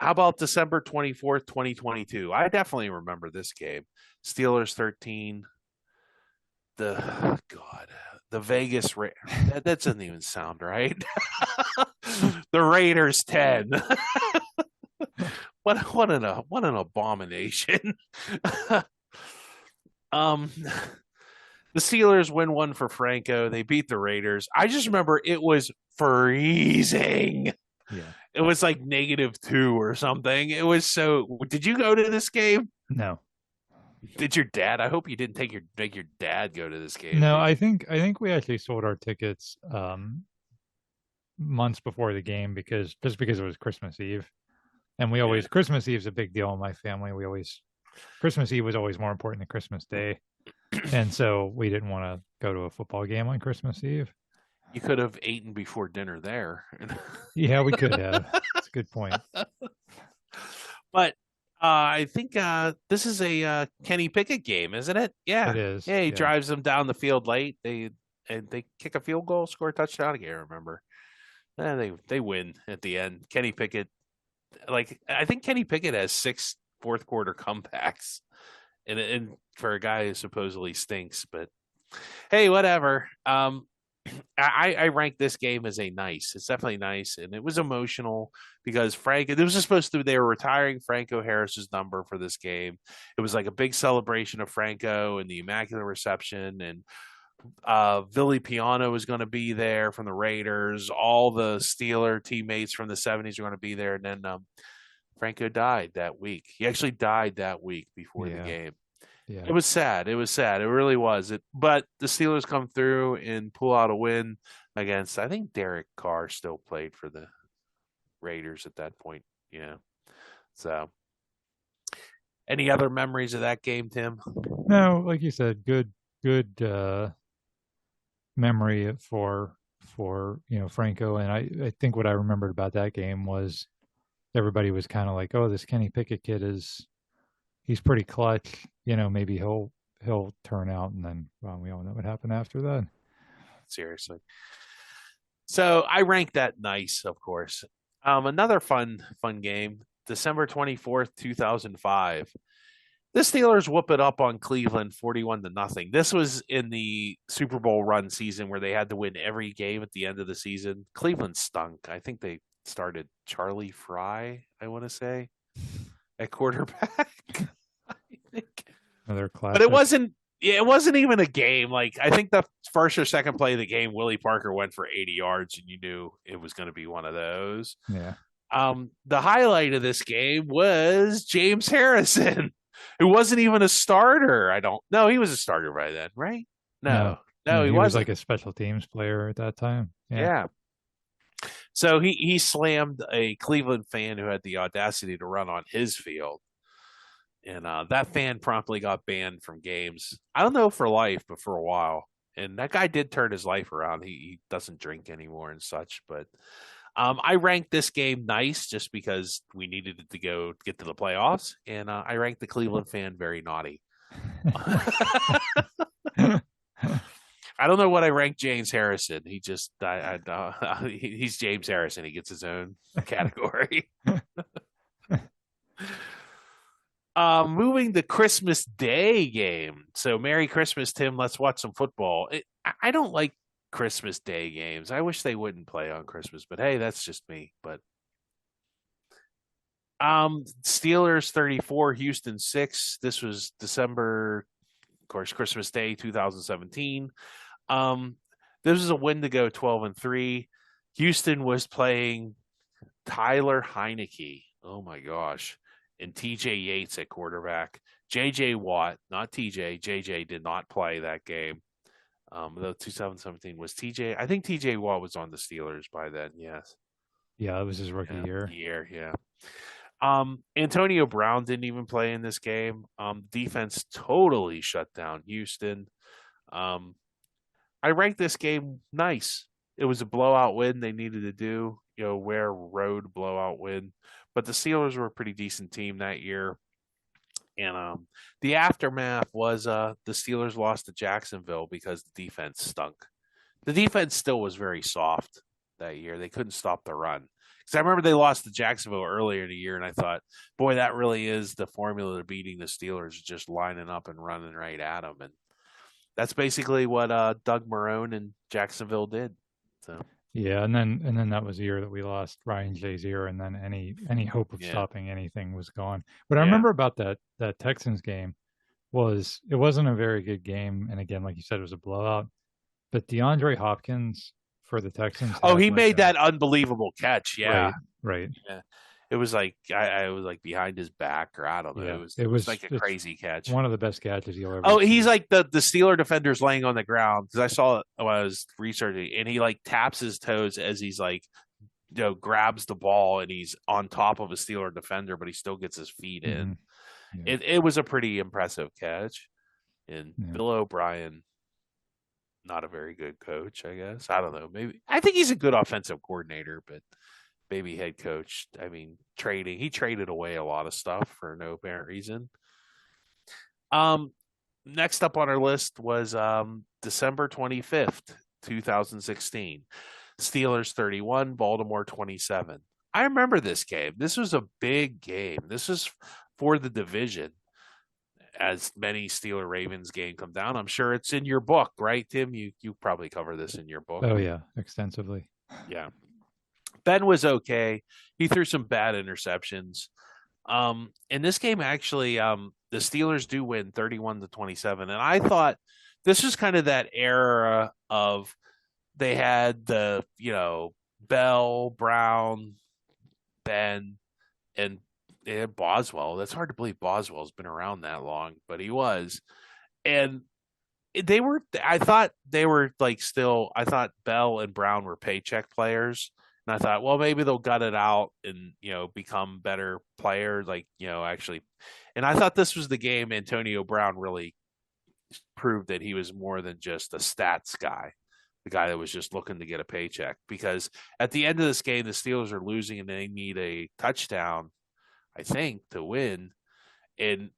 How about December 24th, 2022? I definitely remember this game. Steelers 13. The Vegas that doesn't even sound right. The Raiders 10. What an abomination. The Steelers win 1 for Franco. They beat the Raiders. I just remember it was freezing. Yeah. It was like -2 or something. It was so. Did you go to this game? No. Did your dad? I hope you didn't make your dad go to this game. No, I think we actually sold our tickets months before the game because it was Christmas Eve, and we always Christmas Eve is a big deal in my family. Christmas Eve was always more important than Christmas Day, and so we didn't want to go to a football game on Christmas Eve. You could have eaten before dinner there. Yeah, we could have. That's a good point. But I think this is a Kenny Pickett game, isn't it? Yeah, it is. Yeah, he drives them down the field late. and they kick a field goal, score a touchdown. I can't remember. And they win at the end. Kenny Pickett, I think Kenny Pickett has 6 fourth quarter comebacks, and for a guy who supposedly stinks, but hey, whatever. I rank this game as a nice. It's definitely nice, and it was emotional because they were retiring Franco Harris's number for this game. It was like a big celebration of Franco and the Immaculate Reception, and Billy Piano was going to be there from the Raiders. All the Steeler teammates from the 70s were going to be there, and then Franco died that week. He actually died that week before the game. Yeah. It was sad. It really was. But the Steelers come through and pull out a win against, I think Derek Carr still played for the Raiders at that point. So any other memories of that game, Tim? No, like you said, good memory for Franco. And I think what I remembered about that game was everybody was kind of like, oh, this Kenny Pickett kid he's pretty clutch. Maybe he'll turn out, and then we all know what happened after that. Seriously. So I rank that nice, of course. Another fun game, December 24th, 2005. The Steelers whoop it up on Cleveland 41-0. This was in the Super Bowl run season where they had to win every game at the end of the season. Cleveland stunk. I think they started Charlie Fry, I want to say, at quarterback. I think. Another classic. But it wasn't even a game. Like, I think the first or second play of the game, Willie Parker went for 80 yards, and you knew it was going to be one of those. Yeah. The highlight of this game was James Harrison, who wasn't even a starter. No, he was a starter by then, right? No, he was wasn't. Like a special teams player at that time. Yeah. So he slammed a Cleveland fan who had the audacity to run on his field. And that fan promptly got banned from games. I don't know for life, but for a while. And that guy did turn his life around. He doesn't drink anymore and such. But I ranked this game nice just because we needed it to go get to the playoffs. And I ranked the Cleveland fan very naughty. I don't know what I ranked James Harrison. He just, he's James Harrison. He gets his own category. Moving to Christmas Day game. So Merry Christmas, Tim. Let's watch some football. I don't like Christmas Day games. I wish they wouldn't play on Christmas, but hey, that's just me. But Steelers 34, Houston 6. This was December, of course, Christmas Day 2017. This was a win to go 12-3. Houston was playing Tyler Heineke. Oh my gosh. And TJ Yates at quarterback. JJ Watt, not TJ. JJ did not play that game. Though 2017 was TJ. I think TJ Watt was on the Steelers by then, yes. Yeah, it was his rookie year. Yeah. Antonio Brown didn't even play in this game. Defense totally shut down Houston. I ranked this game nice. It was a blowout win they needed to do, Ware road blowout win. But the Steelers were a pretty decent team that year. And the aftermath was the Steelers lost to Jacksonville because the defense stunk. The defense still was very soft that year. They couldn't stop the run. Because I remember they lost to Jacksonville earlier in the year, and I thought, boy, that really is the formula to beating the Steelers, just lining up and running right at them. And that's basically what Doug Marrone and Jacksonville did. So. Yeah, and then that was the year that we lost Ryan Shazier, and then any hope of stopping anything was gone. What I remember about that Texans game was it wasn't a very good game, and again, like you said, it was a blowout. But DeAndre Hopkins for the Texans. Oh, he made that unbelievable catch. Yeah, right. Yeah. It was like I was like behind his back, or I don't know. Yeah, it was like a crazy catch. One of the best catches you'll ever. Oh, see. He's like the Steeler defender's laying on the ground, because I saw it when I was researching, and he like taps his toes as he's like, grabs the ball, and he's on top of a Steeler defender, but he still gets his feet in. Mm-hmm. Yeah. It was a pretty impressive catch. And Bill O'Brien, not a very good coach, I guess. I don't know. Maybe I think he's a good offensive coordinator, but. Maybe head coach. I mean, he traded away a lot of stuff for no apparent reason. next up on our list was December 25th, 2016. Steelers 31, Baltimore 27. I remember this game. This was a big game. This was for the division. As many Steeler Ravens game come down, I'm sure it's in your book, right, Tim? You probably cover this in your book. Oh yeah, extensively. Yeah. Ben was okay. He threw some bad interceptions. In this game, actually, the Steelers do win 31-27. And I thought this was kind of that era of they had the, Bell, Brown, Ben, and they had Boswell. That's hard to believe Boswell's been around that long, but he was. And I thought Bell and Brown were paycheck players. And I thought, well, maybe they'll gut it out and, become better players, actually. And I thought this was the game Antonio Brown really proved that he was more than just a stats guy, the guy that was just looking to get a paycheck. Because at the end of this game, the Steelers are losing and they need a touchdown, I think, to win. And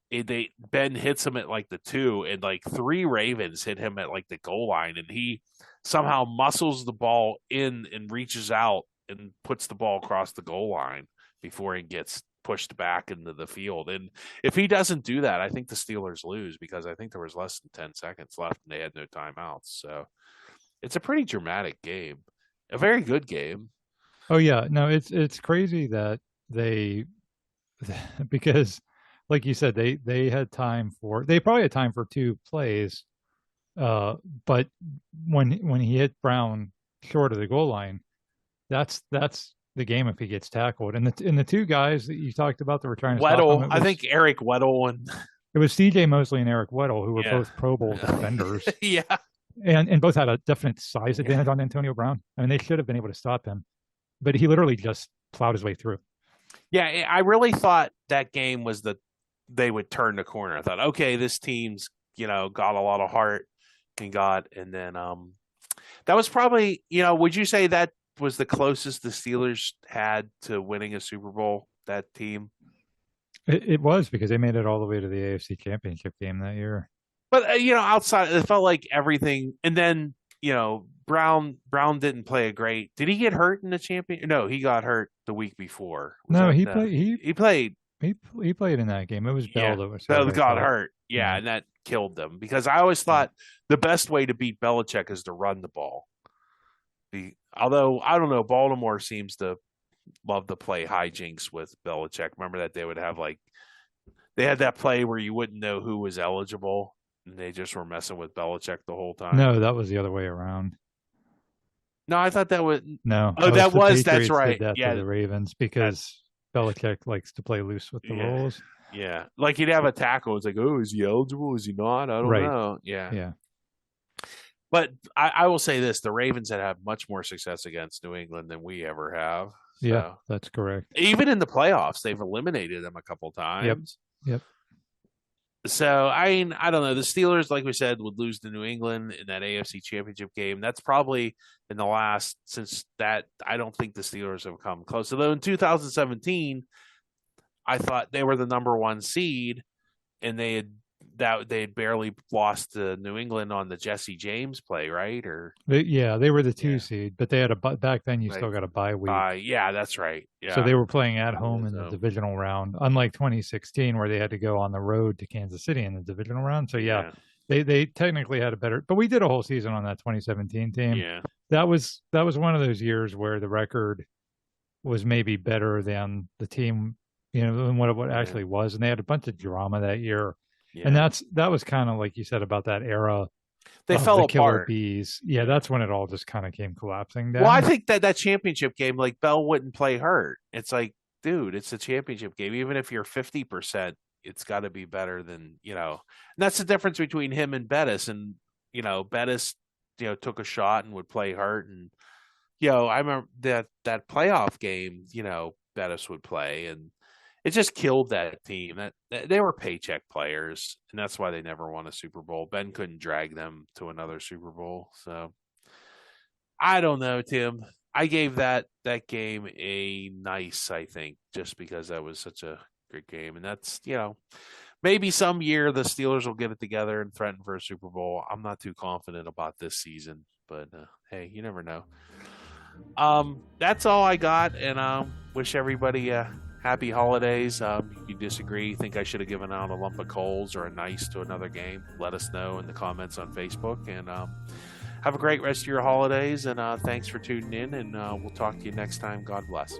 Ben hits him at like the 2, and like 3 Ravens hit him at like the goal line, and he somehow muscles the ball in and reaches out and puts the ball across the goal line before he gets pushed back into the field. And if he doesn't do that, I think the Steelers lose, because I think there was less than 10 seconds left and they had no timeouts. So it's a pretty dramatic game, a very good game. Oh yeah, no, it's crazy that because like you said, they probably had time for 2 plays, but when he hit Brown short of the goal line, that's the game if he gets tackled. And the 2 guys that you talked about that were trying to Weddle, stop him, I think Eric Weddle and it was C.J. Mosley and Eric Weddle, who were both Pro Bowl defenders. Yeah, and both had a definite size advantage on Antonio Brown. I mean, they should have been able to stop him, but he literally just plowed his way through. Yeah, I really thought that game was they would turn the corner. I thought, okay, this team's, got a lot of heart and then that was probably, would you say that was the closest the Steelers had to winning a Super Bowl, that team? It was, because they made it all the way to the AFC Championship game that year. But, outside, it felt like everything. And then, Brown didn't play a great. Did he get hurt in the champion? No, he got hurt the week before. He played. He played in that game. It was Bell that got hurt. Yeah, and that killed them, because I always thought the best way to beat Belichick is to run the ball. Although I don't know, Baltimore seems to love to play hijinks with Belichick. Remember that they would have they had that play where you wouldn't know who was eligible, and they just were messing with Belichick the whole time. No, that was the other way around. No, I thought that was no. Oh, that's right. To the Ravens, because Belichick likes to play loose with the rules. Yeah, like he'd have a tackle. It's like, oh, is he eligible? Is he not? I don't know. Yeah. But I will say this: the Ravens had much more success against New England than we ever have. So. Yeah, that's correct. Even in the playoffs, they've eliminated them a couple times. Yep. So, I mean, I don't know. The Steelers, like we said, would lose to New England in that AFC Championship game. That's probably in the last, since that, I don't think the Steelers have come close. Although in 2017, I thought they were the number 1 seed, and they had barely lost to New England on the Jesse James play, right? They were the 2 seed, but they had back then you still got a bye week. Yeah, that's right. Yeah. So they were playing at home in the divisional round, unlike 2016 where they had to go on the road to Kansas City in the divisional round. So they technically had a better, but we did a whole season on that 2017 team. Yeah. That was one of those years where the record was maybe better than the team, than what it actually was. And they had a bunch of drama that year. Yeah. And that was kind of like you said about that era. They fell apart. Bees. Yeah, that's when it all just kind of came collapsing down. Well, I think that championship game, like Bell wouldn't play hurt. It's like, dude, it's a championship game. Even if you're 50%, it's got to be better than, And that's the difference between him and Bettis. And, Bettis, took a shot and would play hurt. And, I remember that playoff game, Bettis would play, and it just killed that team. That they were paycheck players, and that's why they never won a Super Bowl. Ben couldn't drag them to another Super Bowl. So I don't know, Tim. I gave that game a nice, I think, just because that was such a great game. And that's, maybe some year the Steelers will get it together and threaten for a Super Bowl. I'm not too confident about this season, but hey, you never know. That's all I got, and wish everybody happy holidays. If you disagree, think I should have given out a lump of coals or a nice to another game, let us know in the comments on Facebook, and have a great rest of your holidays, and thanks for tuning in, and we'll talk to you next time. God bless.